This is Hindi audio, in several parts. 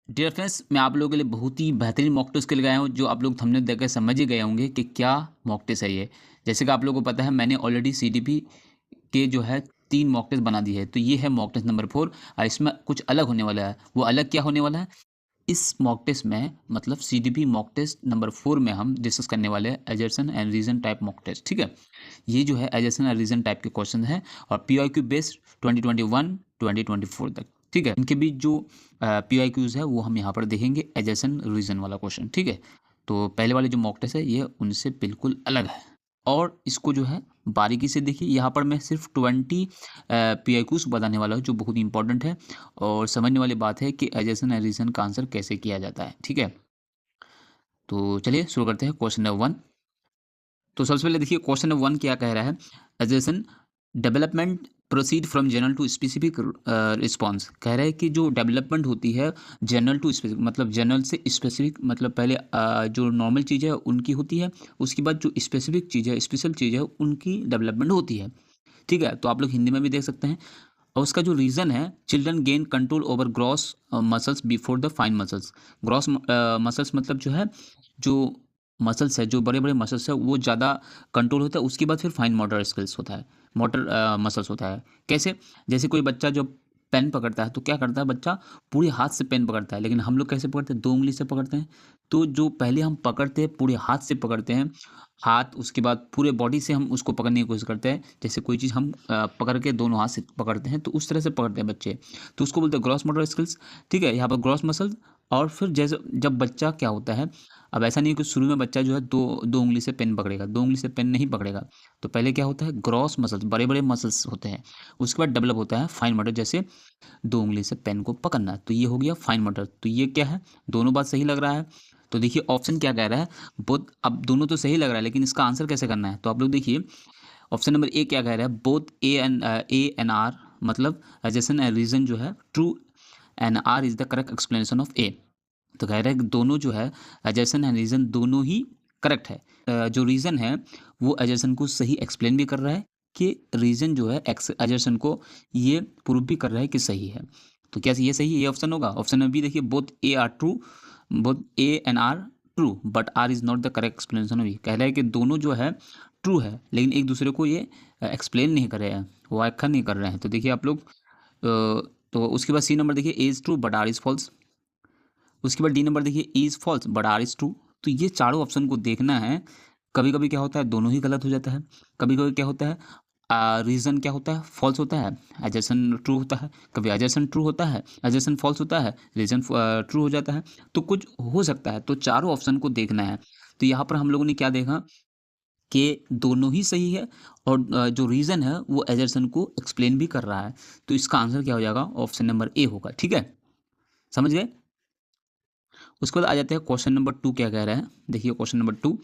डियर फ्रेंड्स, मैं आप लोगों के लिए बहुत ही बेहतरीन मॉक टेस्ट के लिए आया हूँ, जो आप लोग थंबनेल देखकर समझ ही गए होंगे कि क्या मॉक टेस्ट है ये। जैसे कि आप लोगों को पता है, मैंने ऑलरेडी सीडीपी के जो है 3 मॉक टेस्ट बना दिए हैं। तो ये है मॉक टेस्ट नंबर 4 और इसमें कुछ अलग होने वाला है। वो अलग क्या होने वाला है? इस मॉक टेस्ट में मतलब सीडीपी मॉक टेस्ट नंबर 4 में हम डिस्कस करने वाले हैं assertion and reason type mock test, ठीक है? ये जो है एजर्सन एंड रीजन टाइप के क्वेश्चन है और पीआईक्यू बेस्ड 2021 2024 तक, ठीक है? इनके बीच जो पीआईक्यूज है वो हम यहाँ पर देखेंगे एजर्सन रीजन वाला क्वेश्चन, ठीक है? तो पहले वाले जो मॉक टेस्ट है ये उनसे बिल्कुल अलग है और इसको जो है बारीकी से देखिए। यहाँ पर मैं सिर्फ 20 पीआईक्यूज बताने वाला हूँ जो बहुत इंपॉर्टेंट है और समझने वाली बात है कि एजर्सन एंड रीजन का आंसर कैसे किया जाता है, ठीक है? तो चलिए शुरू करते हैं क्वेश्चन नंबर 1। तो सबसे पहले देखिए क्वेश्चन नंबर 1 क्या कह रहा है? Assertion development proceed from general to specific response. कह रहा है कि जो डेवलपमेंट होती है जनरल टू स्पेसिफिक, मतलब जनरल से स्पेसिफिक, मतलब पहले जो नॉर्मल चीज़ है उनकी होती है, उसके बाद जो स्पेसिफिक चीज़ है, स्पेशल चीज़ है, उनकी डेवलपमेंट होती है, ठीक है? तो आप लोग हिंदी में भी देख सकते हैं। और उसका जो रीज़न है, children gain control over gross muscles before the fine muscles. Gross muscles मतलब जो है, जो मसल्स है, जो बड़े बड़े मसल्स है वो ज़्यादा कंट्रोल होता है, उसके बाद फिर फाइन मोटर स्किल्स होता है, मोटर मसल्स होता है। कैसे? जैसे कोई बच्चा जब पेन पकड़ता है तो क्या करता है बच्चा? पूरे हाथ से पेन पकड़ता है, लेकिन हम लोग कैसे पकड़ते हैं? 2 उँगली से पकड़ते हैं। तो जो पहले हम पकड़ते हैं पूरे हाथ से पकड़ते हैं, हाथ, उसके बाद पूरे बॉडी से हम उसको पकड़ने की कोशिश करते हैं। जैसे कोई चीज़ हम पकड़ के दोनों हाथ से पकड़ते हैं तो उस तरह से पकड़ते हैं बच्चे, तो उसको बोलते हैं ग्रॉस मोटर स्किल्स, ठीक है? यहाँ पर ग्रॉस मसल। और फिर जैसे जब बच्चा क्या होता है, अब ऐसा नहीं है कि शुरू में बच्चा जो है दो उँगली से पेन पकड़ेगा, 2 उँगली से पेन नहीं पकड़ेगा। तो पहले क्या होता है? ग्रॉस मसल्स, बड़े-बड़े मसल्स होते हैं। उसके बाद डेवलप होता है फाइन मोटर, जैसे 2 उँगली से पेन को पकड़ना। तो ये हो गया फाइन मोटर। तो ये क्या है? दोनों बात सही लग रहा है। तो देखिए ऑप्शन क्या कह रहा है? बोथ। अब दोनों तो सही लग रहा है, लेकिन इसका आंसर कैसे करना है? तो आप लोग देखिए ऑप्शन नंबर ए क्या कह रहा है? बोथ ए एंड आर, मतलब एजर्सन एंड रीजन जो है true and R is the correct explanation of A. तो कह रहा है कि दोनों जो है, एजर्सन एंड रीजन दोनों ही करेक्ट है। जो रीजन है वो एजर्सन को सही एक्सप्लेन भी कर रहा है कि रीजन जो है एजर्सन को ये प्रूव भी कर रहा है कि सही है। तो क्या ये सही है? ये ऑप्शन होगा। ऑप्शन नंबर बी देखिए, both A R true, both A and R true but R is not the correct explanation of A. कह रहा है कि दोनों जो है ट्रू है, लेकिन एक दूसरे को ये एक्सप्लेन नहीं कर रहे हैं, व्याख्या नहीं कर रहे हैं। तो देखिए आप लोग तो उसके बाद सी नंबर देखिए, A is true but R is false. उसके बाद डी नंबर देखिए, E is false but R is true. तो ये चारों ऑप्शन को देखना है। कभी कभी क्या होता है, दोनों ही गलत हो जाता है। कभी कभी क्या होता है, रीजन क्या होता है? फॉल्स होता है, एजर्सन ट्रू होता है। कभी एजर्सन ट्रू होता है, एजर्सन फॉल्स होता है, रीजन ट्रू हो जाता है। तो कुछ हो सकता है, तो चारों ऑप्शन को देखना है। तो यहाँ पर हम लोगों ने क्या देखा कि दोनों ही सही है और जो रीजन है वो एजर्सन को एक्सप्लेन भी कर रहा है। तो इसका आंसर क्या हो जाएगा? ऑप्शन नंबर ए होगा, ठीक है? समझ गए? उसके बाद आ जाते हैं क्वेश्चन नंबर 2 क्या कह रहा है? देखिए question number 2,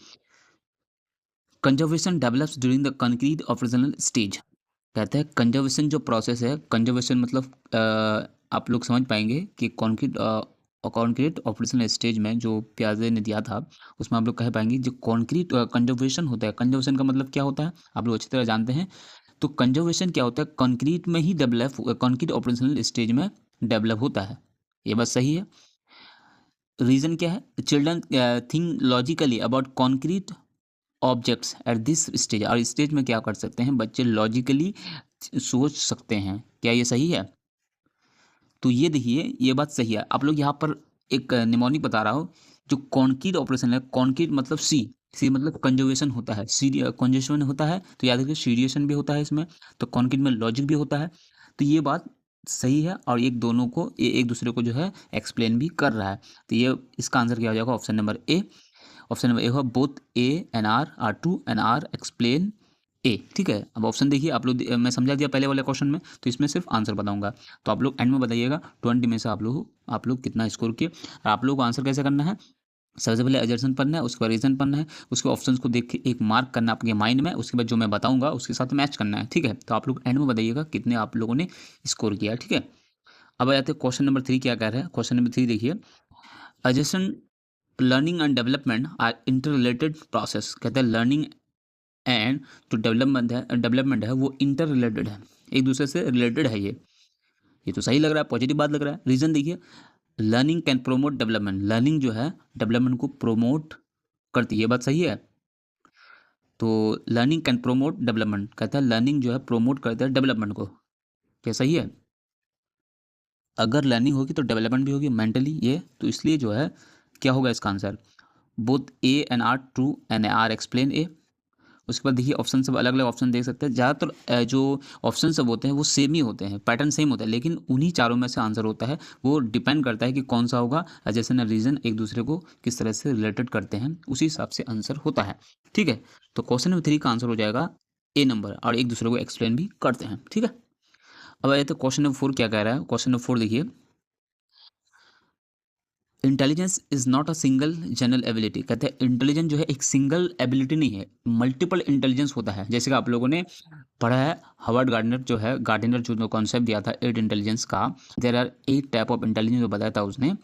conservation develops during the concrete operational stage. कहते हैं कंजर्वेशन जो प्रोसेस है, कंजर्वेशन मतलब आप लोग समझ पाएंगे कि कॉन्क्रीट ऑपरेशनल स्टेज में जो प्याजे ने दिया था, उसमें आप लोग कह पाएंगे जो कॉन्क्रीट कंजर्वेशन होता है। कंजर्वेशन का मतलब क्या होता है आप लोग अच्छी तरह जानते हैं। तो कंजर्वेशन क्या होता है? कंक्रीट में ही डेवलप, कंक्रीट ऑपरेशनल स्टेज में डेवलप होता है। ये बात सही है। रीजन क्या है? Children think logically about concrete objects at this stage. और स्टेज में क्या कर सकते हैं बच्चे? लॉजिकली सोच सकते हैं। क्या ये सही है? तो ये देखिए ये बात सही है। आप लोग यहाँ पर एक निमोनिक बता रहा हूँ, जो कॉन्क्रीट ऑपरेशन है, कॉन्क्रीट मतलब सी मतलब कंजर्वेशन होता है, सी कंजर्वेशन होता है, तो याद रखिए सीरिएशन भी होता है इसमें। तो कॉन्क्रीट में लॉजिक भी होता है। तो ये बात सही है और एक दोनों को, ये एक दूसरे को जो है एक्सप्लेन भी कर रहा है। तो ये इसका आंसर क्या हो जाएगा? Option number A. Option number A होगा both A and R true and R explain A, ठीक है? अब ऑप्शन देखिए आप लोग, मैं समझा दिया पहले वाले क्वेश्चन में, तो इसमें सिर्फ आंसर बताऊंगा। तो आप लोग एंड में बताइएगा 20 में से आप लोग कितना स्कोर किए। और आप लोग को आंसर कैसे करना है? सबसे पहले एजर्सन पढ़ना है, उसके बाद रीजन पढ़ना है, उसके ऑप्शंस को देख के एक मार्क करना है आपके माइंड में, उसके बाद जो मैं बताऊंगा उसके साथ मैच करना है, ठीक है? तो आप लोग एंड में बताइएगा कितने आप लोगों ने स्कोर किया, ठीक है? अब आ जाते हैं क्वेश्चन नंबर 3 क्या कह रहा है? क्वेश्चन नंबर 3 देखिए, assertion learning and development are inter related process. कहते हैं लर्निंग एंड जो डेवलपमेंट है वो इंटर रिलेटेड है, एक दूसरे से रिलेटेड है। ये तो सही लग रहा है, पॉजिटिव बात लग रहा है। रीजन देखिए, learning can promote development, learning जो है डेवलपमेंट को प्रोमोट करती है, ये बात सही है। तो लर्निंग कैन प्रोमोट डेवलपमेंट, कहता है लर्निंग जो है प्रोमोट करता है डेवलपमेंट को, क्या सही है? अगर लर्निंग होगी तो डेवलपमेंट भी होगी मेंटली ये, तो इसलिए जो है क्या होगा इसका answer, both A and R true and R explain A. उसके बाद देखिए ऑप्शन सब अलग अलग ऑप्शन देख सकते हैं, ज़्यादातर जो ऑप्शन सब होते हैं वो सेम ही होते हैं, पैटर्न सेम होता है, लेकिन उन्हीं चारों में से आंसर होता है, वो डिपेंड करता है कि कौन सा होगा, जैसे ना रीजन एक दूसरे को किस तरह से रिलेटेड करते हैं, उसी हिसाब से आंसर होता है। ठीक है, तो क्वेश्चन नंबर 3 का आंसर हो जाएगा ए नंबर, और एक दूसरे को एक्सप्लेन भी करते हैं। ठीक है, अब आइए तो क्वेश्चन नंबर 4 क्या कह रहा है। क्वेश्चन नंबर 4 देखिए, intelligence is not a single general ability, कहते हैं इंटेलिजेंस जो है एक सिंगल एबिलिटी नहीं है, मल्टीपल इंटेलिजेंस होता है। जैसे कि आप लोगों ने पढ़ा है, हार्वर्ड गार्डनर जो है, गार्डनर जो कॉन्सेप्ट दिया था 8 इंटेलिजेंस का, there are 8 type of intelligence जो बताया था उसने,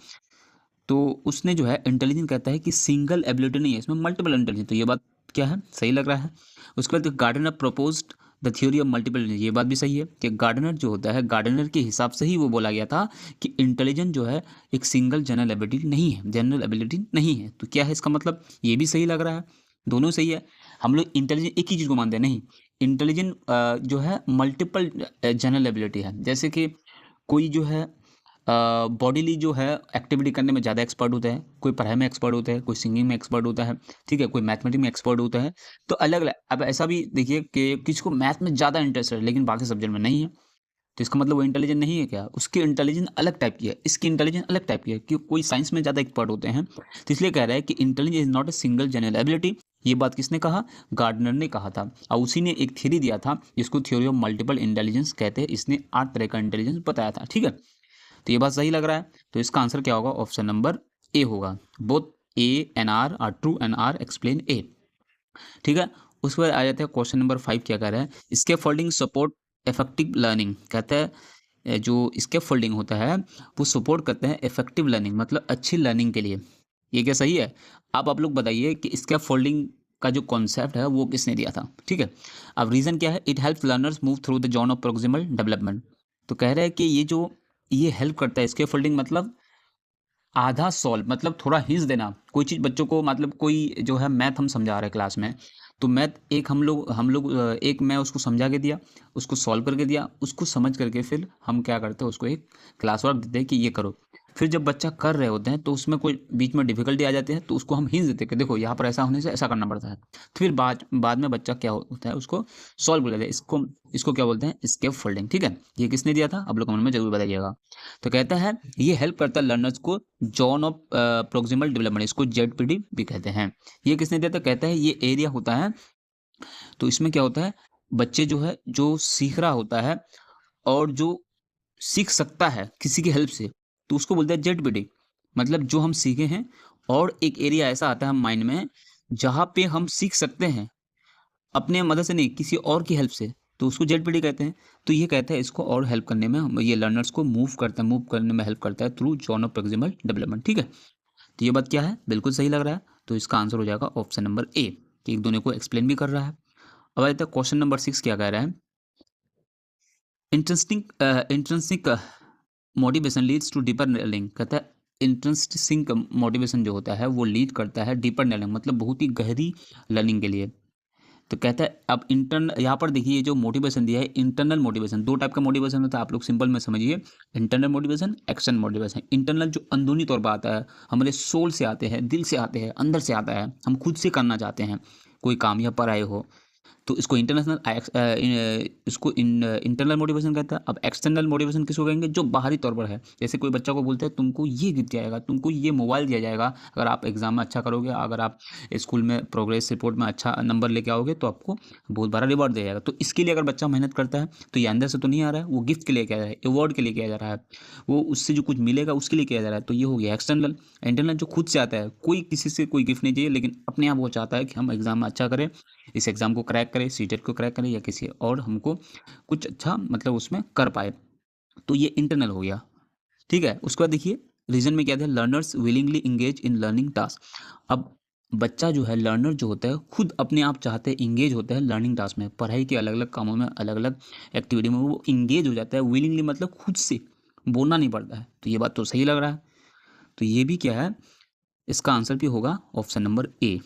तो उसने जो है इंटेलिजेंस कहता है कि सिंगल एबिलिटी नहीं है, इसमें मल्टीपल इंटेलिजेंस, तो ये बात क्या है, सही लग रहा है। उसके बाद Gardner proposed the theory of multiple intelligence, ये बात भी सही है कि गार्डनर जो होता है, गार्डनर के हिसाब से ही वो बोला गया था कि इंटेलिजेंस जो है एक सिंगल जनरल एबिलिटी नहीं है, जनरल एबिलिटी नहीं है, तो क्या है इसका मतलब, ये भी सही लग रहा है, दोनों सही है। हम लोग इंटेलिजेंस एक ही चीज़ को मानते हैं, नहीं, इंटेलिजेंस जो है मल्टीपल जनरल एबिलिटी है। जैसे कि कोई जो है बॉडीली जो है एक्टिविटी करने में ज़्यादा एक्सपर्ट होता है, कोई पढ़ाई में एक्सपर्ट होता है, कोई सिंगिंग में एक्सपर्ट होता है, ठीक है, कोई मैथमेटिक्स में एक्सपर्ट होता है, तो अलग अलग। अब ऐसा भी देखिए कि किसी को मैथ में ज़्यादा इंटरेस्ट है लेकिन बाकी सब्जेक्ट में नहीं है, तो इसका मतलब वो इंटेलिजेंट नहीं है क्या, उसकी इंटेलिजेंस अलग टाइप की है, इसकी इंटेलिजेंस अलग टाइप की है, क्योंकि कोई साइंस में ज़्यादा एक्सपर्ट होते हैं, तो इसलिए कह रहा है कि intelligence is not a single general ability. ये बात किसने कहा, गार्डनर ने कहा था, और उसी ने एक थ्योरी दिया था जिसको थ्योरी ऑफ मल्टीपल इंटेलिजेंस कहते हैं, इसने 8 तरह का इंटेलिजेंस बताया था। ठीक है, तो ये बात सही लग रहा है, तो इसका आंसर क्या होगा, ऑप्शन नंबर ए होगा, both A and R true and R explain A. ठीक है, उसके बाद आ जाते हैं क्वेश्चन नंबर 5 क्या कह रहा है, scaffolding support effective learning, कहता है जो स्केप फोल्डिंग होता है वो सपोर्ट करते हैं इफेक्टिव लर्निंग, मतलब अच्छी लर्निंग के लिए, ये क्या सही है? आप लोग बताइए कि स्केप फोल्डिंग का जो कॉन्सेप्ट है वो किसने दिया था। ठीक है, अब रीज़न क्या है, it helps learners move through the zone of proximal development, तो कह रहा है कि ये हेल्प करता है, स्केप फोल्डिंग मतलब आधा सॉल्व, मतलब थोड़ा हिंस देना, कोई चीज़ बच्चों को, मतलब कोई जो है मैथ हम समझा रहे हैं क्लास में, तो मैथ एक हम लोग एक मैं उसको समझा के दिया, उसको सॉल्व करके दिया, उसको समझ करके फिर हम क्या करते हैं, उसको एक क्लास वर्क देते हैं कि ये करो, फिर जब बच्चा कर रहे होते हैं तो उसमें कोई बीच में डिफिकल्टी आ जाती है, तो उसको हम हिंस देते हैं कि देखो यहाँ पर ऐसा होने से ऐसा करना पड़ता है, तो फिर बाद में बच्चा क्या होता है, उसको सॉल्व कर लेते हैं, इसको इसको क्या बोलते हैं, स्केप फोल्डिंग। ठीक है, ये किसने दिया था, आप लोग कमेंट में जरूर बताइएगा। तो कहता है ये हेल्प करता है लर्नर्स को जोन ऑफ प्रोक्सिमल डेवलपमेंट, इसको जेडपीडी भी कहते हैं। ये किसने दिया था, कहता है ये एरिया होता है, तो इसमें क्या होता है, बच्चे जो है जो सीख रहा होता है और जो सीख सकता है किसी की हेल्प से, तो उसको बोलते हैं जेडपीडी, मतलब जो हम सीखे हैं और एक एरिया ऐसा आता है हम माइंड में जहाँ पे हम सीख सकते हैं अपने मदद से नहीं, किसी और की हेल्प से, तो उसको जेडपीडी कहते हैं। तो ये कहता है इसको और हेल्प करने में, ये लर्नर्स को मूव करने में हेल्प करता है through zone of proximal development. ठीक है, तो ये बात क्या है, बिल्कुल सही लग रहा है, तो इसका आंसर हो जाएगा ऑप्शन नंबर ए, कि एक दोनों को एक्सप्लेन भी कर रहा है। अब आते हैं क्वेश्चन नंबर 6 क्या कह रहा है, interesting intrinsic motivation leads to deeper learning, कहता है इंटरेस्टिंग मोटिवेशन जो होता है वो लीड करता है डीपर लर्निंग, मतलब बहुत ही गहरी लर्निंग के लिए। तो कहता है अब यहाँ पर देखिए ये जो मोटिवेशन दिया है, इंटरनल मोटिवेशन, दो टाइप का मोटिवेशन होता है, आप लोग सिंपल में समझिए, internal motivation, external motivation. Internal जो अंदरूनी तौर पर आता है, हमारे सोल से आते हैं, दिल से आते हैं, अंदर से आता है, हम खुद से करना चाहते हैं कोई काम या पढ़ाई हो, तो इसको इंटरनल मोटिवेशन कहता है। अब एक्सटर्नल मोटिवेशन किसको कहेंगे, जो बाहरी तौर पर है, जैसे कोई बच्चा को बोलते हैं तुमको ये गिफ्ट दिया जाएगा, तुमको ये मोबाइल दिया जाएगा, अगर आप एग्जाम में अच्छा करोगे, अगर आप स्कूल में प्रोग्रेस रिपोर्ट में अच्छा नंबर लेके आओगे तो आपको बहुत बड़ा रिवॉर्ड दिया जाएगा। तो इसके लिए अगर बच्चा मेहनत करता है तो ये अंदर से तो नहीं आ रहा है, वो गिफ्ट के लिए किया जा रहा है, अवार्ड के लिए किया जा रहा है, वो उससे जो कुछ मिलेगा उसके लिए किया जा रहा है, तो ये हो गया एक्सटर्नल। इंटरनल जो खुद से आता है, कोई किसी से कोई गिफ्ट नहीं चाहिए, लेकिन अपने आप वो चाहता है कि हम एग्जाम में अच्छा करें, इस एग्ज़ाम को क्रैक करें, सीटेट को क्रैक करें, या किसी और हमको कुछ अच्छा मतलब उसमें कर पाए, तो ये इंटरनल हो गया। ठीक है, उसके बाद देखिए रीजन में क्या था, learners willingly engage in learning task. अब बच्चा जो है, लर्नर जो होता है, खुद अपने आप चाहते हैं, इंगेज होता है लर्निंग टास्क में, पढ़ाई के अलग अलग कामों में, अलग अलग एक्टिविटी में वो इंगेज हो जाता है, विलिंगली मतलब खुद से, बोलना नहीं पड़ता है, तो ये बात तो सही लग रहा है। तो ये भी क्या है, इसका आंसर भी होगा ऑप्शन नंबर ए।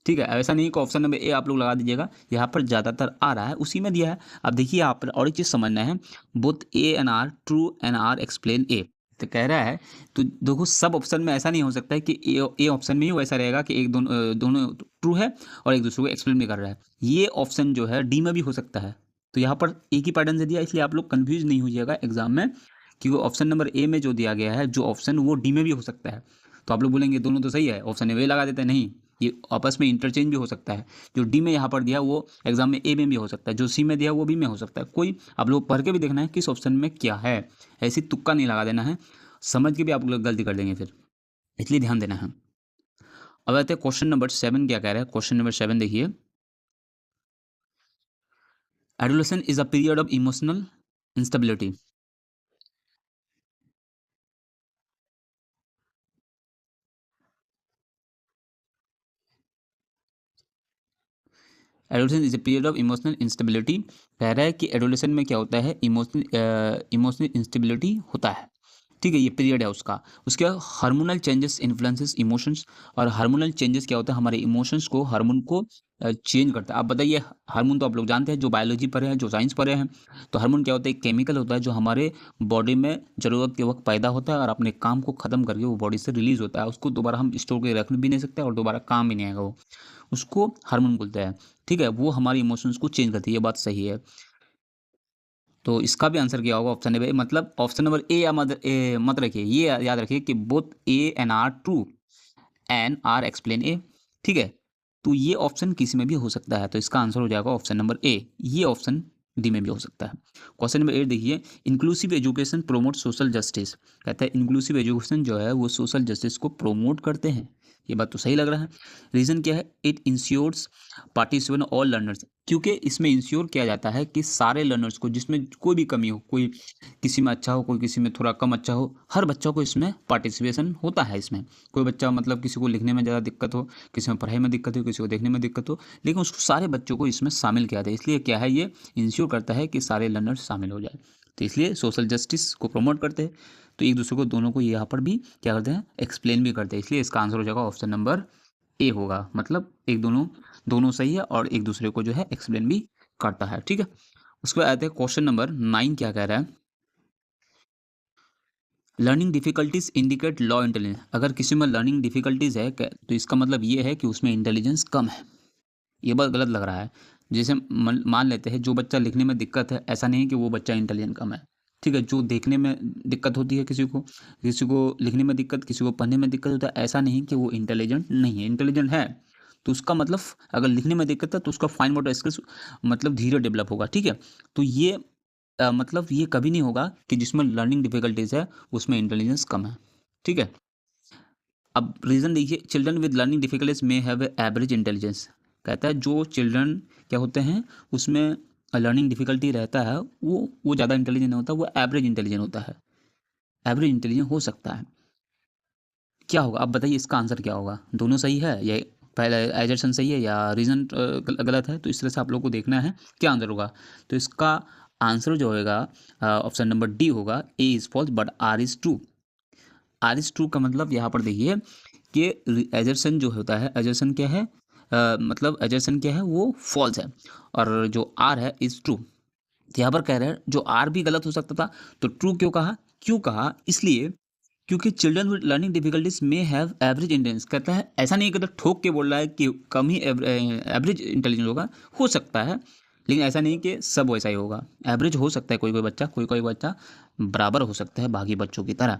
ठीक है, ऐसा नहीं कि ऑप्शन नंबर ए आप लोग लगा दीजिएगा, यहाँ पर ज़्यादातर आ रहा है उसी में दिया है। अब देखिए यहाँ पर और एक चीज़ समझना है, both A and R true and R explain A, तो कह रहा है, तो देखो सब ऑप्शन में ऐसा नहीं हो सकता है कि ए ऑप्शन में ही वैसा रहेगा कि एक दोनों ट्रू है और एक दूसरे को एक्सप्लेन भी कर रहा है। ये ऑप्शन जो है डी में भी हो सकता है। तो यहाँ पर एक ही पैटर्न से दिया, इसलिए आप लोग कन्फ्यूज नहीं होइएगा एग्जाम में, क्योंकि ऑप्शन नंबर ए में जो दिया गया है जो ऑप्शन, वो डी में भी हो सकता है। तो आप लोग बोलेंगे दोनों तो सही है, ऑप्शन ए लगा देते हैं, नहीं, ये आपस में इंटरचेंज भी हो सकता है। जो डी में यहाँ पर दिया वो एग्जाम में ए में भी हो सकता है, जो सी में दिया वो बी में हो सकता है। कोई आप लोग पढ़ के भी देखना है किस ऑप्शन में क्या है, ऐसी तुक्का नहीं लगा देना है, समझ के भी आप लोग गलती कर देंगे फिर, इसलिए ध्यान देना है। अब आते हैं क्वेश्चन नंबर 7 क्या कह रहा है। क्वेश्चन नंबर 7 देखिए, एडोलेशन is a period of emotional instability. एडोलेशन is a period of emotional instability. कह रहा है कि एडोलेशन में क्या होता है, इमोशनल इंस्टेबिलिटी होता है। ठीक है, ये पीरियड है उसका। उसके हार्मोनल चेंजेस इन्फ्लुएंसेस इमोशंस, और हार्मोनल चेंजेस क्या होता है, हमारे इमोशंस को, हार्मोन को चेंज करता है। आप बताइए, हार्मोन तो आप लोग जानते हैं, जो बायोलॉजी पढ़े हैं, जो साइंस पढ़े हैं। तो हार्मोन क्या होता है, एक केमिकल होता है जो हमारे बॉडी में ज़रूरत के वक्त पैदा होता है और अपने काम को ख़त्म करके वो बॉडी से रिलीज होता है। उसको दोबारा हम स्टोर करके रख भी नहीं सकते और दोबारा काम भी नहीं आएगा वो, उसको हार्मोन बोलते हैं। ठीक है, वो हमारे इमोशंस को चेंज करती है, ये बात सही है। तो इसका भी आंसर क्या होगा, ऑप्शन नंबर ए, मतलब ऑप्शन नंबर ए या मत रखिए, ये याद रखिए कि both A and R true and R explain A. ठीक है, तो ये ऑप्शन किसी में भी हो सकता है, तो इसका आंसर हो जाएगा ऑप्शन नंबर ए। ये ऑप्शन डी में भी हो सकता है। क्वेश्चन नंबर 8 देखिए, inclusive education promote social justice. कहता है इंक्लूसिव एजुकेशन जो है वो सोशल जस्टिस को प्रोमोट करते हैं। ये बात तो सही लग रहा है। रीज़न क्या है, it ensures participation all learners, क्योंकि इसमें इंश्योर किया जाता है कि सारे लर्नर्स को, जिसमें कोई भी कमी हो, कोई किसी में अच्छा हो, कोई किसी में थोड़ा कम अच्छा हो, हर बच्चों को इसमें पार्टिसिपेशन होता है। इसमें कोई बच्चा, मतलब किसी को लिखने में ज़्यादा दिक्कत हो, किसी में पढ़ाई में दिक्कत हो, किसी को देखने में दिक्कत हो, लेकिन उसको सारे बच्चों को इसमें शामिल किया जाता है। इसलिए क्या है, ये इंश्योर करता है कि सारे लर्नर्स शामिल हो जाए। तो इसलिए सोशल जस्टिस को प्रमोट करते हैं। तो एक दूसरे को, दोनों को यहाँ पर भी क्या करते हैं, एक्सप्लेन भी करते हैं। इसलिए इसका आंसर हो जाएगा ऑप्शन नंबर ए होगा, मतलब एक दोनों दोनों सही है और एक दूसरे को जो है एक्सप्लेन भी करता है। ठीक है, उसके बाद आते हैं क्वेश्चन नंबर 9 क्या कह रहा है, learning difficulties indicate law intelligence. अगर किसी में लर्निंग डिफिकल्टीज है तो इसका मतलब ये है कि उसमें इंटेलिजेंस कम है। ये बात गलत लग रहा है। जैसे मान लेते हैं जो बच्चा लिखने में दिक्कत है, ऐसा नहीं है कि वो बच्चा इंटेलिजेंट कम है। ठीक है, जो देखने में दिक्कत होती है किसी को लिखने में दिक्कत, किसी को पढ़ने में दिक्कत होता है, ऐसा नहीं कि वो इंटेलिजेंट नहीं है, इंटेलिजेंट है। तो उसका मतलब, अगर लिखने में दिक्कत है तो उसका फाइन मोटर स्किल्स मतलब धीरे डेवलप होगा। ठीक है, तो ये मतलब ये कभी नहीं होगा कि जिसमें लर्निंग डिफिकल्टीज है उसमें इंटेलिजेंस कम है। ठीक है, अब रीज़न देखिए, चिल्ड्रन विद लर्निंग डिफिकल्टीज में हैव एवरेज इंटेलिजेंस। कहता है जो चिल्ड्रन क्या होते हैं उसमें लर्निंग डिफिकल्टी रहता है, वो ज़्यादा इंटेलिजेंट नहीं होता, वो एवरेज इंटेलिजेंट होता है, एवरेज इंटेलिजेंट हो सकता है। क्या होगा, अब बताइए इसका आंसर क्या होगा। दोनों सही है, या पहले एजर्सन सही है या रीज़न गलत है। तो इस तरह से आप लोग को देखना है क्या आंसर होगा। तो इसका आंसर जो होगा ऑप्शन नंबर डी होगा, A is false but R is true. R is true का मतलब यहाँ पर देखिए कि एजर्सन जो होता है, एजर्सन क्या है, मतलब एजर्सन क्या है, वो फॉल्स है, और जो आर है इज़ ट्रू। तो यहाँ पर कह रहे हैं जो आर भी गलत हो सकता था, तो ट्रू क्यों कहा, क्यों कहा, इसलिए क्योंकि चिल्ड्रन विद लर्निंग डिफिकल्टीज में हैव एवरेज इंटेलिजेंस। कहता है ऐसा नहीं कहता, ठोक के बोल रहा है कि कम ही एवरेज इंटेलिजेंस होगा, हो सकता है, लेकिन ऐसा नहीं कि सब वैसा ही होगा। एवरेज हो सकता है, कोई कोई बच्चा बराबर हो सकता है बाकी बच्चों की तरह।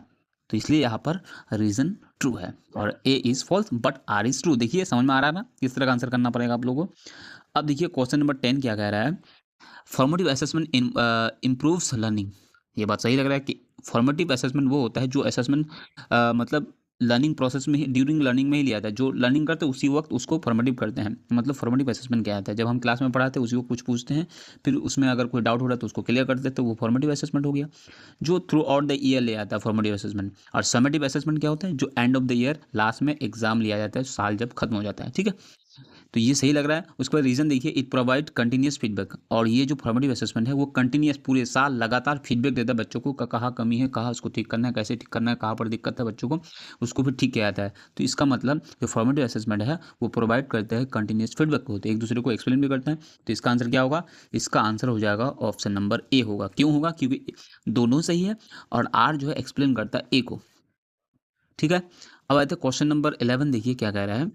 तो इसलिए यहाँ पर रीज़न ट्रू है, और A is false but R is true. देखिए समझ में आ रहा है ना किस तरह का आंसर करना पड़ेगा आप लोगों को। अब देखिए क्वेश्चन नंबर 10 क्या कह रहा है, फॉर्मेटिव असेसमेंट इम्प्रूव्स लर्निंग। ये बात सही लग रहा है कि फॉर्मेटिव असेसमेंट वो होता है जो असेसमेंट मतलब लर्निंग प्रोसेस में ही, ड्यूरिंग लर्निंग में ही लिया जाता है। जो लर्निंग करते हैं उसी वक्त उसको फॉर्मेटिव करते हैं। मतलब फॉर्मेटिव असेसमेंट क्या आता है, जब हम क्लास में पढ़ाते हैं उसी को कुछ पूछते हैं, फिर उसमें अगर कोई डाउट हो रहा है तो उसको क्लियर करते हैं, तो वो फॉर्मेटिव असेसमेंट हो गया, जो थ्रू आउट द ईयर ले आता है फॉर्मेटिव असेसमेंट। और समेटिव असेसमेंट क्या होता है, जो end of the year last में एग्जाम लिया जाता है, साल जब खत्म हो जाता है। ठीक है, तो ये सही लग रहा है। उसके बाद रीज़न देखिए, इट प्रोवाइड कंटिन्यूस फीडबैक, और ये जो फॉर्मेटिव असेसमेंट है वो कंटिन्यूस पूरे साल लगातार फीडबैक देता है बच्चों को, कहाँ कमी है, कहाँ उसको ठीक करना है, कैसे ठीक करना है, कहाँ पर दिक्कत है बच्चों को, उसको फिर ठीक किया जाता है। तो इसका मतलब जो फॉर्मेटिव असेसमेंट है वो प्रोवाइड करता है कंटिन्यूस फीडबैक होते हैं, एक दूसरे को एक्सप्लेन भी करते हैं। तो इसका आंसर क्या होगा? इसका आंसर हो जाएगा ऑप्शन नंबर ए होगा। क्यों होगा? क्योंकि दोनों सही है और आर जो है एक्सप्लेन करता है ए को। ठीक है, अब आते हैं क्वेश्चन नंबर 11। देखिए क्या कह रहा है।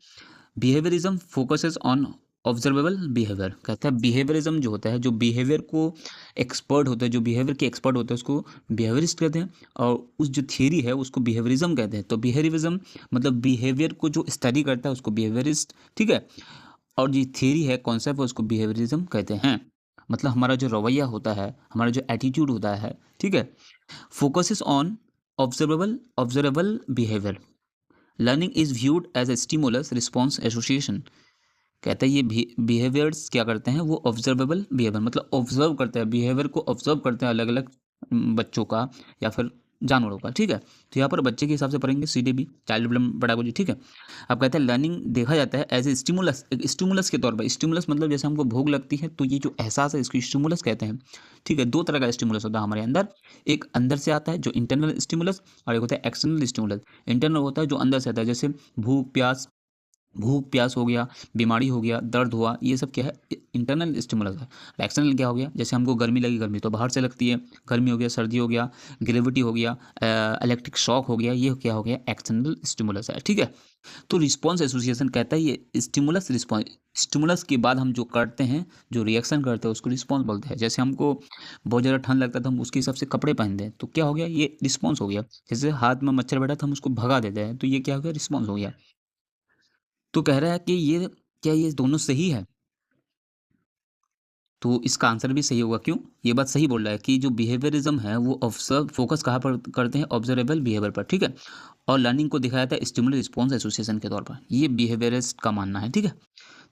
Behaviourism focuses on observable behaviour. कहता है बिहेवियरिज्म जो होता है, जो बिहेवियर को एक्सपर्ट होता है, जो बिहेवियर के एक्सपर्ट होते हैं उसको बिहेवियरिस्ट कहते हैं, और उस जो थियरी है उसको बिहेवियरिज्म कहते हैं। तो बिहेवियरिज्म मतलब बिहेवियर को जो स्टडी करता है उसको बिहेवियरिस्ट, ठीक है, और जो थियरी है, कॉन्सेप्ट है, उसको बिहेवियरिज्म कहते हैं। मतलब हमारा जो रवैया होता है, हमारा जो एटीट्यूड होता है, ठीक है, focuses on observable behaviour. Learning is viewed as a stimulus response association. कहता है ये बिहेवियर्स क्या करते हैं, वो ऑब्जर्वेबल बिहेवियर मतलब ऑब्जर्व करते हैं, बिहेवियर को ऑब्जर्व करते हैं अलग अलग बच्चों का या फिर जानवरों का। ठीक है, तो यहाँ पर बच्चे के हिसाब से पढ़ेंगे CDP, चाइल्ड डेवलपमेंट पेडागोजी। ठीक है, अब कहते हैं लर्निंग देखा जाता है एज ए स्टिमुलस, एक स्टिमुलस के तौर पर। स्टिमुलस मतलब जैसे हमको भूख लगती है तो ये जो एहसास है इसको स्टिमुलस कहते हैं। ठीक है, दो तरह का स्टिमुलस होता है हमारे अंदर, एक अंदर से आता है जो इंटरनल स्टिमुलस, और एक होता है एक्सटर्नल स्टिमुलस। इंटरनल होता है जो अंदर से आता है, जैसे भूख प्यास हो गया, बीमारी हो गया, दर्द हुआ, ये सब क्या है, इंटरनल स्टिमुलस है। एक्सटर्नल क्या हो गया, जैसे हमको गर्मी लगी, गर्मी तो बाहर से लगती है, गर्मी हो गया, सर्दी हो गया, ग्रेविटी हो गया, इलेक्ट्रिक शॉक हो गया, ये क्या हो गया, एक्सटर्नल स्टिमुलस है। ठीक है, तो रिस्पॉन्स एसोसिएशन कहता है ये स्टिमुलस रिस्पॉन्स, स्टिमुलस के बाद हम जो करते हैं, जो रिएक्शन करते हैं उसको रिस्पॉन्स बोलते हैं। जैसे हमको बहुत ज़्यादा ठंड लगता है तो हम उसके हिसाब से कपड़े पहनते हैं, तो क्या हो गया, ये रिस्पॉन्स हो गया। जैसे हाथ में मच्छर बैठा तो हम उसको भगा देते हैं, तो ये क्या हो गया, रिस्पॉन्स हो गया। तो कह रहा है कि ये क्या ये दोनों सही है, तो इसका आंसर भी सही होगा। क्यों? ये बात सही बोल रहा है कि जो बिहेवियरिज्म है वो ऑब्जर्व फोकस कहाँ पर करते हैं, ऑब्जर्वेबल बिहेवियर पर। ठीक है, और लर्निंग को दिखाया जाता है स्टिमुलस रिस्पॉन्स एसोसिएशन के तौर पर, ये बिहेवियरिस्ट का मानना है। ठीक है,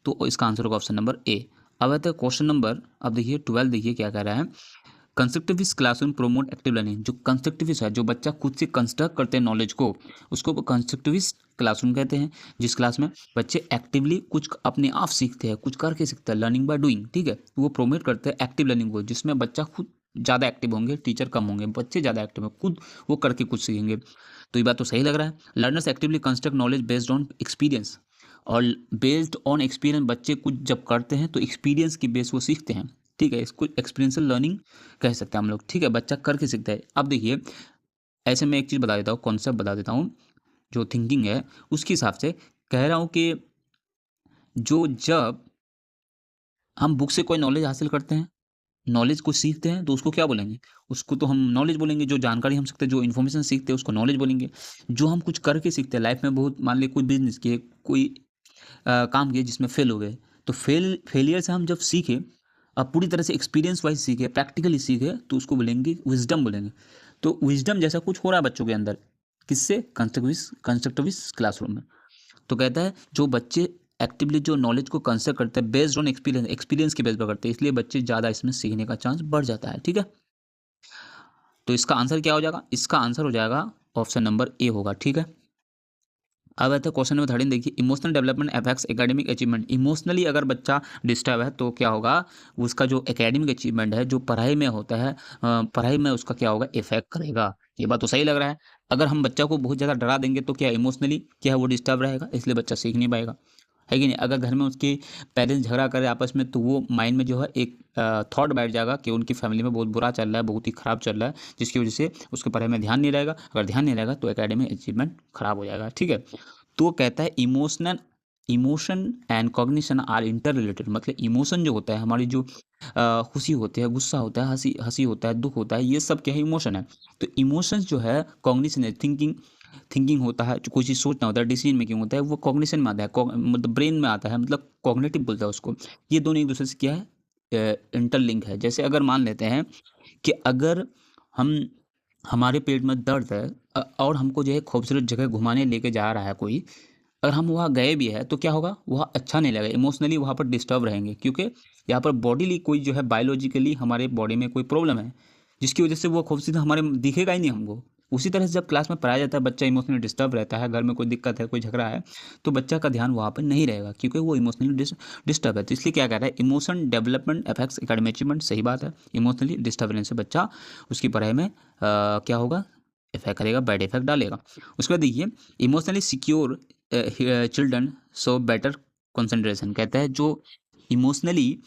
तो इसका आंसर होगा ऑप्शन नंबर ए। अब आता है क्वेश्चन नंबर, अब देखिए 12, देखिए क्या कह रहा है। Constructivist classroom promote active learning. जो कंस्ट्रक्टिविस्ट है, जो बच्चा खुद से कंस्ट्रक्ट करते हैं नॉलेज को, उसको कंस्ट्रक्टिविस्ट क्लासरूम कहते हैं। जिस क्लास में बच्चे एक्टिवली कुछ अपने आप सीखते हैं, कुछ करके सीखते हैं, लर्निंग बाय डूइंग। ठीक है, तो वो प्रोमोट करते हैं एक्टिव लर्निंग को, जिसमें बच्चा खुद ज़्यादा एक्टिव होंगे, टीचर कम होंगे, बच्चे ज़्यादा एक्टिव होंगे, खुद वो करके कुछ सीखेंगे। तो ये बात तो सही लग रहा है। Learners actively construct knowledge based on experience, और बेस्ड ऑन एक्सपीरियंस बच्चे कुछ जब करते हैं तो एक्सपीरियंस की बेस वो सीखते हैं। ठीक है, इसको एक्सपीरियंशियल लर्निंग कह सकते हैं हम लोग। ठीक है, बच्चा करके सीखता है। अब देखिए, ऐसे मैं एक चीज़ बता देता हूँ, कॉन्सेप्ट बता देता हूँ, जो थिंकिंग है उसके हिसाब से कह रहा हूँ कि जब हम बुक से कोई नॉलेज हासिल करते हैं, नॉलेज को सीखते हैं, तो उसको क्या बोलेंगे, उसको तो हम नॉलेज बोलेंगे। जो जानकारी हम सीखते हैं, जो इन्फॉर्मेशन सीखते हैं उसको नॉलेज बोलेंगे। जो हम कुछ करके सीखते हैं लाइफ में, बहुत मान लीजिए कोई बिजनेस किए, कोई काम किए जिसमें फेल हो गए, तो फेलियर से हम जब सीखे, अब पूरी तरह से एक्सपीरियंस वाइज सीखे, प्रैक्टिकली सीखे, तो उसको बोलेंगे विजडम बोलेंगे। तो विजडम जैसा कुछ हो रहा है बच्चों के अंदर, किससे, कंस्ट्रक्टिविस्ट क्लासरूम में। तो कहता है जो बच्चे एक्टिवली जो नॉलेज को कंस्ट्रक्ट करते हैं बेस्ड ऑन एक्सपीरियंस, एक्सपीरियंस के बेस पर करते हैं, इसलिए बच्चे ज़्यादा इसमें सीखने का चांस बढ़ जाता है। ठीक है, तो इसका आंसर क्या हो जाएगा, इसका आंसर हो जाएगा ऑप्शन नंबर ए होगा। ठीक है, अब आता है क्वेश्चन नंबर 13। देखिए, emotional development affects academic achievement. Emotionally अगर बच्चा डिस्टर्ब है तो क्या होगा, उसका जो एकेडमिक अचीवमेंट है, जो पढ़ाई में होता है, पढ़ाई में उसका क्या होगा, इफेक्ट करेगा। ये बात तो सही लग रहा है। अगर हम बच्चा को बहुत ज़्यादा डरा देंगे तो क्या इमोशनली क्या है, वो डिस्टर्ब रहेगा, इसलिए बच्चा सीख नहीं पाएगा, है कि नहीं। अगर घर में उसके पेरेंट्स झगड़ा करें आपस में, तो वो माइंड में जो है एक थॉट बैठ जाएगा कि उनकी फैमिली में बहुत बुरा चल रहा है, बहुत ही खराब चल रहा है, जिसकी वजह से उसके पढ़ाई में ध्यान नहीं रहेगा। अगर ध्यान नहीं रहेगा तो एकेडमिक अचीवमेंट खराब हो जाएगा। ठीक है, तो कहता है emotion and cognition are inter related. मतलब इमोशन जो होता है, हमारी जो खुशी होती है, गुस्सा होता है, हंसी हंसी होता है, दुख होता है, ये सब क्या है, इमोशन है। तो इमोशंस जो है, कॉग्निशन है, थिंकिंग होता है, जो कोई चीज़ सोचना होता है, डिसीजन मेकिंग होता है, वो कॉग्निशन में आता है, मतलब ब्रेन में आता है, मतलब कॉग्निटिव बोलता है उसको। ये दोनों एक दूसरे से क्या है, इंटरलिंक है। जैसे अगर मान लेते हैं कि अगर हम हमारे पेट में दर्द है, और हमको जो है खूबसूरत जगह घुमाने लेके जा रहा है कोई, अगर हम वहाँ गए भी है तो क्या होगा, वहाँ अच्छा नहीं लगेगा, इमोशनली वहाँ पर डिस्टर्ब रहेंगे, क्योंकि यहाँ पर बॉडीली कोई जो है बायोलॉजिकली हमारे बॉडी में कोई प्रॉब्लम है, जिसकी वजह से वो खूबसूरत हमारे दिखेगा ही नहीं हमको। उसी तरह से जब क्लास में पढ़ाया जाता है, बच्चा इमोशनली डिस्टर्ब रहता है, घर में कोई दिक्कत है, कोई झगड़ा है, तो बच्चा का ध्यान वहाँ पर नहीं रहेगा क्योंकि वो इमोशनली डिस्टर्ब है। तो इसलिए क्या कह रहा है, emotion development affects academic achievement, सही बात है। इमोशनली डिस्टर्ब रहने से बच्चा उसकी पढ़ाई में क्या होगा, इफेक्ट करेगा, बैड इफेक्ट डालेगा। उसके बाद देखिए, emotionally secure children so better concentration, कहता है जो इमोशनली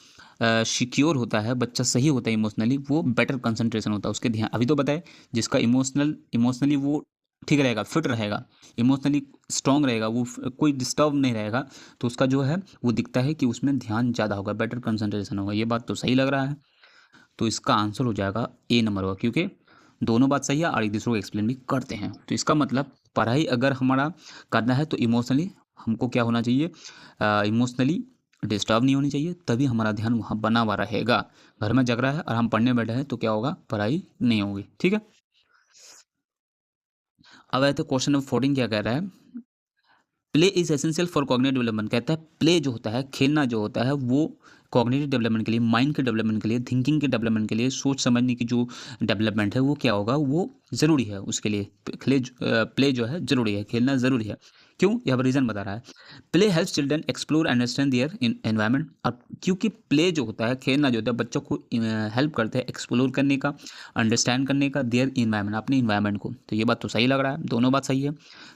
सिक्योर होता है, बच्चा सही होता है इमोशनली, वो बेटर कंसंट्रेशन होता है, उसके ध्यान, अभी तो बताए, जिसका इमोशनली वो ठीक रहेगा, फिट रहेगा, इमोशनली स्ट्रांग रहेगा, वो कोई डिस्टर्ब नहीं रहेगा, तो उसका जो है वो दिखता है कि उसमें ध्यान ज़्यादा होगा, बेटर कंसंट्रेशन होगा। ये बात तो सही लग रहा है। तो इसका आंसर हो जाएगा ए नंबर होगा, क्योंकि दोनों बात सही है और एक दूसरे को एक्सप्लेन भी करते हैं। तो इसका मतलब पढ़ाई अगर हमारा करना है तो इमोशनली हमको क्या होना चाहिए, इमोशनली डिस्टर्ब नहीं होनी चाहिए, तभी हमारा ध्यान वहाँ बना हुआ रहेगा। घर में जग रहा है और हम पढ़ने बैठे हैं तो क्या होगा, पढ़ाई नहीं होगी। ठीक है, अब आए तो क्वेश्चन नंबर 14 क्या कह रहा है, play is essential for cognitive development, कहता है प्ले जो होता है, खेलना जो होता है, वो कॉग्निटिव डेवलपमेंट के लिए, माइंड के डेवलपमेंट के लिए, थिंकिंग के डेवलपमेंट के लिए, सोच समझने की जो डेवलपमेंट है वो क्या होगा, वो ज़रूरी है। उसके लिए प्ले जो है ज़रूरी है, खेलना ज़रूरी है। क्यों, यहाँ पर रीज़न बता रहा है, play helps children explore understand their environment. अब क्योंकि प्ले जो होता है, खेलना जो होता है, बच्चों को हेल्प करते हैं एक्सप्लोर करने का, अंडरस्टैंड करने का देयर इन्वायरमेंट, अपने इन्वायरमेंट को। तो ये बात तो सही लग रहा है, दोनों बात सही है।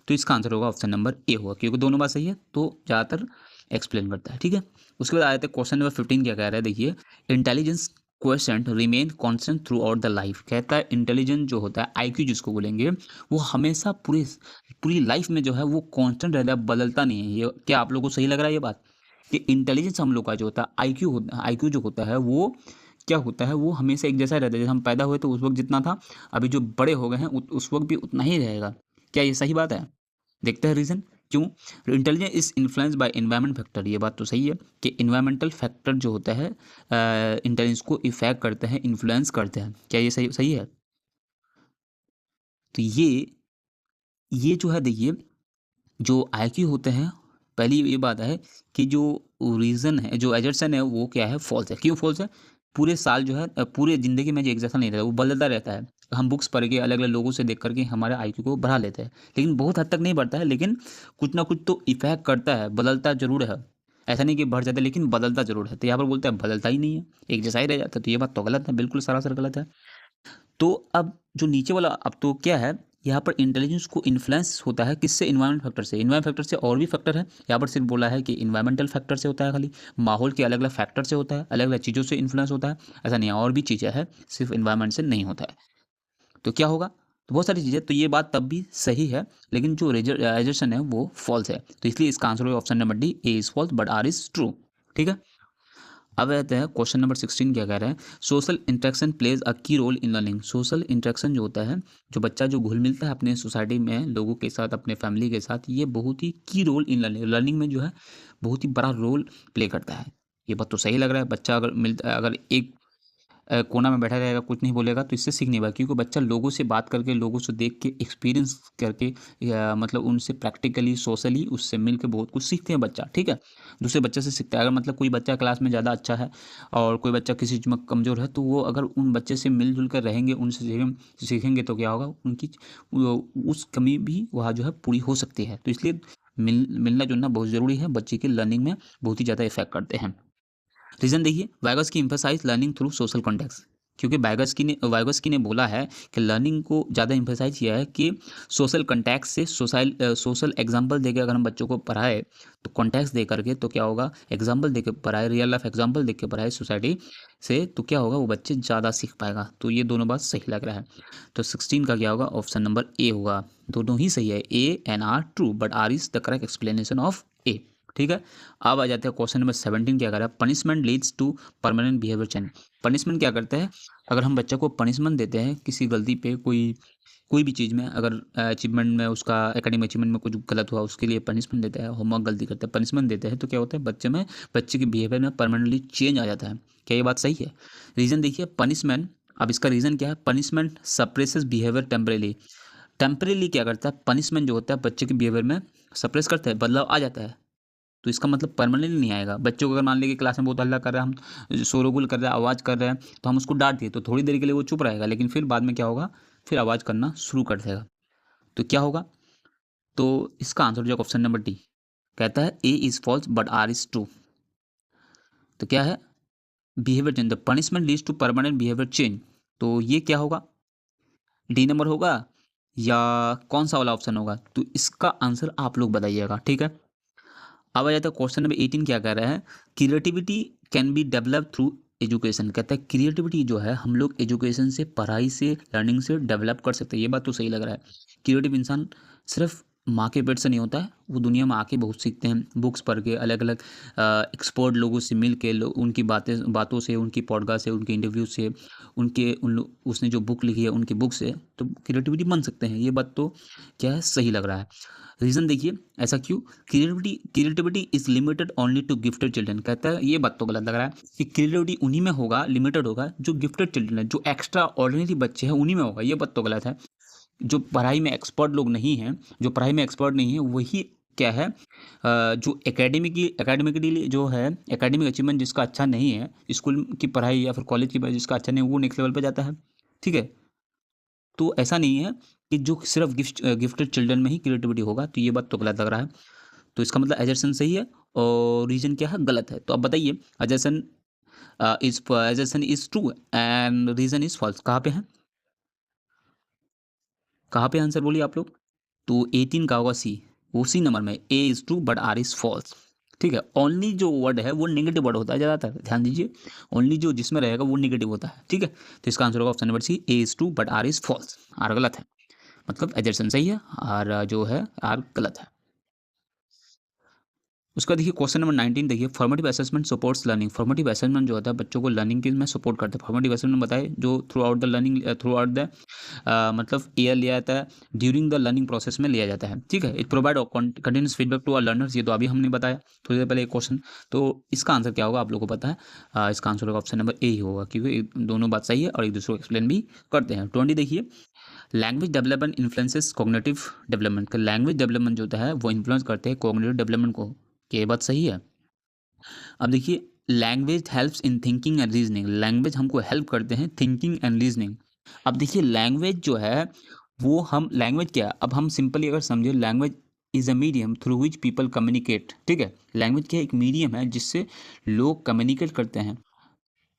तो इसका आंसर होगा ऑप्शन नंबर ए होगा, क्योंकि दोनों बात सही है तो ज़्यादातर एक्सप्लेन करता है। ठीक है, उसके बाद आया था क्वेश्चन नंबर 15 क्या कह रहा है, देखिए, intelligence question remain constant through out the life, कहता है इंटेलिजेंस जो होता है, आईक्यू जिसको बोलेंगे, वो हमेशा पूरी लाइफ में जो है वो कांस्टेंट रहता है, बदलता नहीं है। ये क्या आप लोगों को सही लग रहा है ये बात, कि इंटेलिजेंस हम लोग का जो होता है, आईक्यू जो होता है, वो क्या होता है, वो हमेशा एक जैसा रहता है। जैसे हम पैदा हुए तो उस वक्त जितना था, अभी जो बड़े हो गए हैं उस वक्त भी उतना ही रहेगा। क्या ये सही बात है? देखते हैं रीज़न क्यों। Intelligence is influence by environment factor, ये बात तो सही है कि इन्वायरमेंटल फैक्टर जो होता है इंटेलिजेंस को इफेक्ट करते हैं, इन्फ्लुएंस करते हैं। क्या ये सही सही है? तो ये जो है देखिए, जो आईक्यू होते हैं, पहली ये बात है कि जो रीज़न है, जो एजर्सन है, वो क्या है, फॉल्स है। क्यों फॉल्स है? पूरे साल जो है पूरे ज़िंदगी में जो एक जैसा नहीं रहता, वो बदलता रहता है। हम बुक्स पढ़ के, अलग-अलग लोगों से देख कर के हमारे आईक्यू को बढ़ा लेते हैं, लेकिन बहुत हद तक नहीं बढ़ता है, लेकिन कुछ ना कुछ तो इफ़ेक्ट करता है, बदलता ज़रूर है। ऐसा नहीं कि बढ़ जाता है, लेकिन बदलता ज़रूर है। तो यहाँ पर बोलते हैं बदलता ही नहीं है, एक जैसा ही रह जाता है, तो ये बात तो गलत है, बिल्कुल सरासर गलत है। तो अब जो नीचे वाला, अब तो क्या है, यहाँ पर इंटेलिजेंस को इन्फ्लुएंस होता है किससे, इन्वायरमेंट फैक्टर से। इन्वायरमेंट फैक्टर से और भी फैक्टर है, यहाँ पर सिर्फ बोला है कि इन्वायरमेंटल फैक्टर से होता है, खाली माहौल के अलग अलग फैक्टर से होता है, अलग अलग चीज़ों से इन्फ्लुएंस होता है, ऐसा नहीं है, और भी चीज़ें हैं, सिर्फ इन्वायरमेंट से नहीं होता है। तो क्या होगा, तो बहुत सारी चीज़ें, तो ये बात तब भी सही है, लेकिन जो रिजर्वेशन है वो फॉल्स है। तो इसलिए इसका आंसर होगा option number D, A is false but R is true. ठीक है, अब आते हैं क्वेश्चन नंबर 16 क्या कह रहे हैं, social interaction plays a key role in learning. Social interaction जो होता है, जो बच्चा जो घुल मिलता है अपने सोसाइटी में लोगों के साथ, अपने फैमिली के साथ, ये बहुत ही की रोल इन लर्निंग में जो है बहुत ही बड़ा रोल प्ले करता है। ये बात तो सही लग रहा है, बच्चा अगर मिलता, अगर एक कोना में बैठा रहेगा, कुछ नहीं बोलेगा, तो इससे सीख नहीं पाएगा, क्योंकि बच्चा लोगों से बात करके, लोगों से देख के, एक्सपीरियंस करके, या मतलब उनसे प्रैक्टिकली, सोशली उससे मिल के बहुत कुछ सीखते हैं बच्चा। ठीक है, दूसरे बच्चे से सीखता है। अगर मतलब कोई बच्चा क्लास में ज़्यादा अच्छा है और कोई बच्चा किसी चीज़ में कमज़ोर है, तो वो अगर उन बच्चे से मिलजुल कर रहेंगे, उनसे सीखेंगे तो क्या होगा, उनकी उस कमी भी वहाँ जो है पूरी हो सकती है। तो इसलिए मिलना जुलना बहुत ज़रूरी है, बच्चे की लर्निंग में बहुत ही ज़्यादा इफेक्ट करते हैं। रीज़न देखिए, Vygotsky emphasize learning through social context, क्योंकि वाइगोस्की ने बोला है कि लर्निंग को ज़्यादा एम्फसाइज किया है कि सोशल कॉन्टेक्स्ट से, सोशल एग्जाम्पल देकर अगर हम बच्चों को पढ़ाए, तो कॉन्टेक्स्ट दे करके, तो क्या होगा, एग्जाम्पल दे के पढ़ाए, रियल लाइफ एग्जाम्पल दे के पढ़ाए सोसाइटी से, तो क्या होगा, वो बच्चे ज़्यादा सीख पाएगा। तो ये दोनों बात सही लग रहा है। तो 16 का क्या होगा, ऑप्शन नंबर ए होगा। दोनों ही सही है, A and R true, but R is the correct explanation of A. ठीक है, अब आ जाते हैं क्वेश्चन नंबर 17 क्या कर रहा है, punishment leads to permanent behaviour change. Punishment क्या करता है, अगर हम बच्चे को पनिशमेंट देते हैं किसी गलती पे, कोई भी चीज़ में, अगर अचीवमेंट में, उसका एकेडमिक अचीवमेंट में कुछ गलत हुआ, उसके लिए पनिशमेंट देता है, होमवर्क गलती करता है, पनिशमेंट देते हैं, तो क्या होता है, बच्चे के बिहेवियर में परमानेंटली चेंज आ जाता है। क्या ये बात सही है? रीज़न देखिए, पनिशमेंट, अब इसका रीज़न क्या है, पनिशमेंट सप्रेसेस बिहेवियर टेम्परेली क्या करता है, पनिशमेंट जो होता है बच्चे के बिहेवियर में सप्रेस करता है, बदलाव आ जाता है। तो इसका मतलब परमानेंटली नहीं आएगा। बच्चों को अगर मान लीजिए क्लास में बहुत हल्ला कर रहा है, हम शोरगुल कर रहे हैं, आवाज़ कर रहे हैं, तो हम उसको डांट दिए, तो थोड़ी देर के लिए वो चुप रहेगा, लेकिन फिर बाद में क्या होगा, फिर आवाज़ करना शुरू कर देगा। तो क्या होगा? तो इसका आंसर हो जाएगा ऑप्शन नंबर डी। कहता है A is false but R is true. तो क्या है? Behaviour change, the punishment leads to permanent behaviour change. तो ये क्या होगा? डी नंबर होगा या कौन सा वाला ऑप्शन होगा? तो इसका आंसर आप लोग बताइएगा, ठीक है। अब आ जाता है क्वेश्चन नंबर 18। क्या कह रहा है? Creativity can be develop through education. कहता है क्रिएटिविटी जो है हम लोग एजुकेशन से, पढ़ाई से, लर्निंग से डेवलप कर सकते हैं। ये बात तो सही लग रहा है। क्रिएटिव इंसान सिर्फ माँ के पेट से नहीं होता है, वो दुनिया में आके बहुत सीखते हैं, बुक्स पढ़ के, अलग अलग एक्सपर्ट लोगों से मिल के, उनकी बातों से, उनकी पॉडकास्ट से, उनके इंटरव्यू से, उसने जो बुक लिखी है उनकी बुक से, तो क्रिएटिविटी बन सकते हैं। ये बात तो क्या है, सही लग रहा है। रीज़न देखिए ऐसा क्यों? Creativity is limited only to gifted children. कहता है ये बात तो गलत लग रहा है कि क्रिएटिविटी उन्हीं में होगा, लिमिटेड होगा जो गिफ्टेड चिल्ड्रन है, जो एक्स्ट्रा ऑर्डिनरी बच्चे हैं उन्हीं में होगा। ये बात तो गलत है। जो पढ़ाई में एक्सपर्ट लोग नहीं हैं, जो पढ़ाई में एक्सपर्ट नहीं है, वही क्या है, जो एकेडमिकली जो है, एकेडमिक अचीवमेंट जिसका अच्छा नहीं है, स्कूल की पढ़ाई या फिर कॉलेज की पढ़ाई जिसका अच्छा नहीं है, वो नेक्स्ट लेवल पे जाता है। ठीक है। तो ऐसा नहीं है कि जो सिर्फ गिफ्टेड चिल्ड्रन में ही क्रिएटिविटी होगा। तो ये बात तो गलत लग रहा है। तो इसका मतलब एजर्सन सही है और रीजन क्या है, गलत है। तो अब बताइए, assertion is true and reason is false. कहाँ पे है? कहाँ पे आंसर बोलिए आप लोग? तो 18 का होगा सी। वो सी नंबर में, A is true but R is false. ठीक है। ओनली जो वर्ड है वो नेगेटिव वर्ड होता है ज़्यादातर, ध्यान दीजिए। ओनली जो जिसमें रहेगा वो नेगेटिव होता है। ठीक है। तो इसका आंसर होगा option number C, A is true but R is false. R गलत है, मतलब एजर्सन सही है, आर जो है आर गलत है। उसका देखिए क्वेश्चन नंबर 19 देखिए, formative assessment supports learning. Formative assessment जो होता है बच्चों को लर्निंग के में सपोर्ट करता है। फॉर्मेटिव असेसमेंट बताए जो through out the learning, through out the मतलब ईयर लिया जाता है, ड्यूरिंग द लर्निंग प्रोसेस में लिया जाता है। ठीक है। It provide continuous feedback to our learners. ये तो अभी हमने बताया थोड़ी देर पहले एक क्वेश्चन। तो इसका आंसर क्या होगा आप लोगों को पता है? इसका आंसर होगा ऑप्शन नंबर ए ही होगा, क्योंकि दोनों बात सही है और एक दूसरे को एक्सप्लेन भी करते हैं। 20 देखिए, language development influences cognitive development. का लैंग्वेज डेवलपमेंट जो होता है वो इन्फ्लुएंस करते हैं कॉग्निटिव डेवलपमेंट को। क्या ये बात सही है? अब देखिए, language helps in thinking and reasoning. Language हमको हेल्प करते हैं थिंकिंग एंड रीजनिंग। अब देखिए, लैंग्वेज जो है वो हम लैंग्वेज क्या है, अब हम सिंपली अगर समझे, language is a medium through which people communicate. ठीक है। लैंग्वेज क्या है? एक मीडियम है जिससे लोग कम्युनिकेट करते हैं,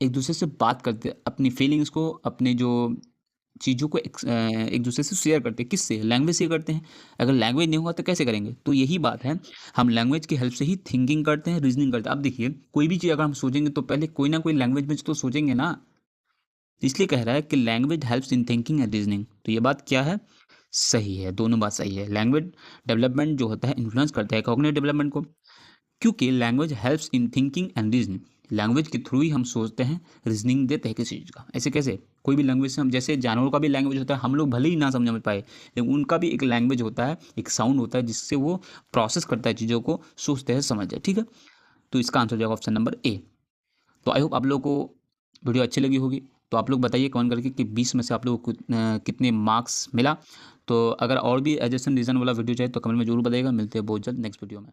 एक दूसरे से बात करते हैं, अपनी फीलिंग्स को, अपने जो चीज़ों को एक दूसरे से शेयर करते हैं। किससे? लैंग्वेज से करते हैं। अगर लैंग्वेज नहीं होगा तो कैसे करेंगे? तो यही बात है, हम लैंग्वेज की हेल्प से ही थिंकिंग करते हैं, रीजनिंग करते हैं। अब देखिए, कोई भी चीज़ अगर हम सोचेंगे तो पहले कोई ना कोई लैंग्वेज में तो सोचेंगे ना। इसलिए कह रहा है कि language helps in thinking and reasoning. तो ये बात क्या है? सही है, दोनों बात सही है। लैंग्वेज डेवलपमेंट जो होता है इन्फ्लुएंस करता है कॉग्निटिव डेवलपमेंट को, क्योंकि language helps in thinking and reasoning. Language के थ्रू ही हम सोचते हैं, रीजनिंग देते हैं किसी चीज़ का। ऐसे कैसे? कोई भी लैंग्वेज से हम, जैसे जानवरों का भी लैंग्वेज होता है, हम लोग भले ही ना समझ में पाए लेकिन उनका भी एक लैंग्वेज होता है, एक साउंड होता है जिससे वो प्रोसेस करता है चीज़ों को, सोचते हैं, समझते हैं। ठीक है। तो इसका आंसर हो जाएगा ऑप्शन नंबर ए। तो आई होप आप लोगों को वीडियो अच्छी लगी होगी। तो आप लोग बताइए कमेंट करके कि 20 में से आप लोगों को कितने मार्क्स मिला। तो अगर और भी एजर्सन रीज़न वाला वीडियो चाहिए तो कमेंट में जरूर बताइएगा। मिलते हैं बहुत जल्द नेक्स्ट वीडियो में।